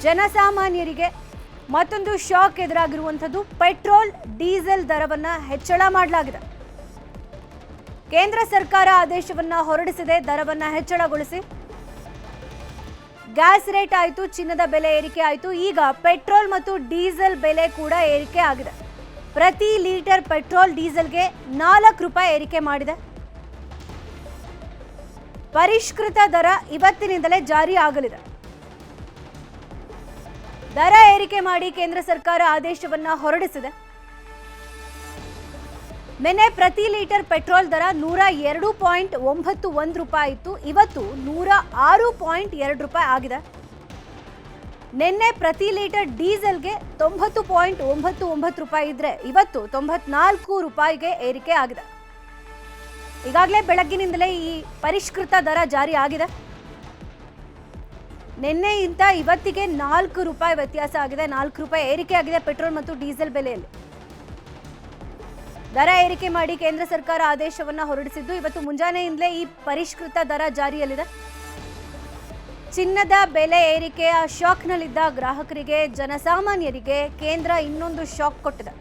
ಜನಸಾಮಾನ್ಯರಿಗೆ ಮತ್ತೊಂದು shock ಎದುರಾಗಿರುವಂಥದ್ದು. Petrol diesel ದರವನ್ನ ಹೆಚ್ಚಳ ಮಾಡಲಾಗಿದೆ. ಕೇಂದ್ರ ಸರ್ಕಾರ ಆದೇಶವನ್ನ ಹೊರಡಿಸಿದೆ ದರವನ್ನ ಹೆಚ್ಚಳಗೊಳಿಸಿ. ಗ್ಯಾಸ್ ರೇಟ್ ಆಯಿತು, ಚಿನ್ನದ ಬೆಲೆ ಏರಿಕೆ ಆಯಿತು. ಈಗ ಪೆಟ್ರೋಲ್ ಮತ್ತು ಡೀಸೆಲ್ ಬೆಲೆ ಕೂಡ ಏರಿಕೆ ಆಗಿದೆ. ಪ್ರತಿ ಲೀಟರ್ ಪೆಟ್ರೋಲ್ ಡೀಸೆಲ್ಗೆ 4 ರೂಪಾಯಿ ಏರಿಕೆ ಮಾಡಿದೆ. ಪರಿಷ್ಕೃತ ದರ ಇವತ್ತಿನಿಂದಲೇ ಜಾರಿ ಆಗಲಿದೆ. ದರ ಏರಿಕೆ ಮಾಡಿ ಕೇಂದ್ರ ಸರ್ಕಾರ ಆದೇಶವನ್ನ ಹೊರಡಿಸಿದೆ. ನಿನ್ನೆ ಪ್ರತಿ ಲೀಟರ್ ಪೆಟ್ರೋಲ್ ದರ 102.91 ರೂಪಾಯಿ ಇತ್ತು. ಇವತ್ತು 106.2 ರೂಪಾಯಿ ಆಗಿದೆ. ನಿನ್ನೆ ಪ್ರತಿ ಲೀಟರ್ ಡೀಸೆಲ್ಗೆ 90.99 ರೂಪಾಯಿ ಇದ್ರೆ ಇವತ್ತು 94 ರೂಪಾಯಿಗೆ ಏರಿಕೆ ಆಗಿದೆ. ಈಗಾಗಲೇ ಬೆಳಗ್ಗಿನಿಂದಲೇ ಈ ಪರಿಷ್ಕೃತ ದರ ಜಾರಿ ಆಗಿದೆ. ನಿನ್ನೆಯಿಂದ ಇವತ್ತಿಗೆ 4 ರೂಪಾಯಿ ವ್ಯತ್ಯಾಸ ಆಗಿದೆ. 4 ರೂಪಾಯಿ ಏರಿಕೆ ಆಗಿದೆ ಪೆಟ್ರೋಲ್ ಮತ್ತು ಡೀಸೆಲ್ ಬೆಲೆಯಲ್ಲಿ. ದರ ಏರಿಕೆ ಮಾಡಿ ಕೇಂದ್ರ ಸರ್ಕಾರ ಆದೇಶವನ್ನ ಹೊರಡಿಸಿದ್ದು ಇವತ್ತು ಮುಂಜಾನೆಯಿಂದಲೇ ಈ ಪರಿಷ್ಕೃತ ದರ ಜಾರಿಯಲ್ಲಿದೆ. ಚಿನ್ನದ ಬೆಲೆ ಏರಿಕೆಯ ಶಾಕ್ನಲ್ಲಿದ್ದ ಗ್ರಾಹಕರಿಗೆ, ಜನಸಾಮಾನ್ಯರಿಗೆ ಕೇಂದ್ರ ಇನ್ನೊಂದು ಶಾಕ್ ಕೊಟ್ಟಿದೆ.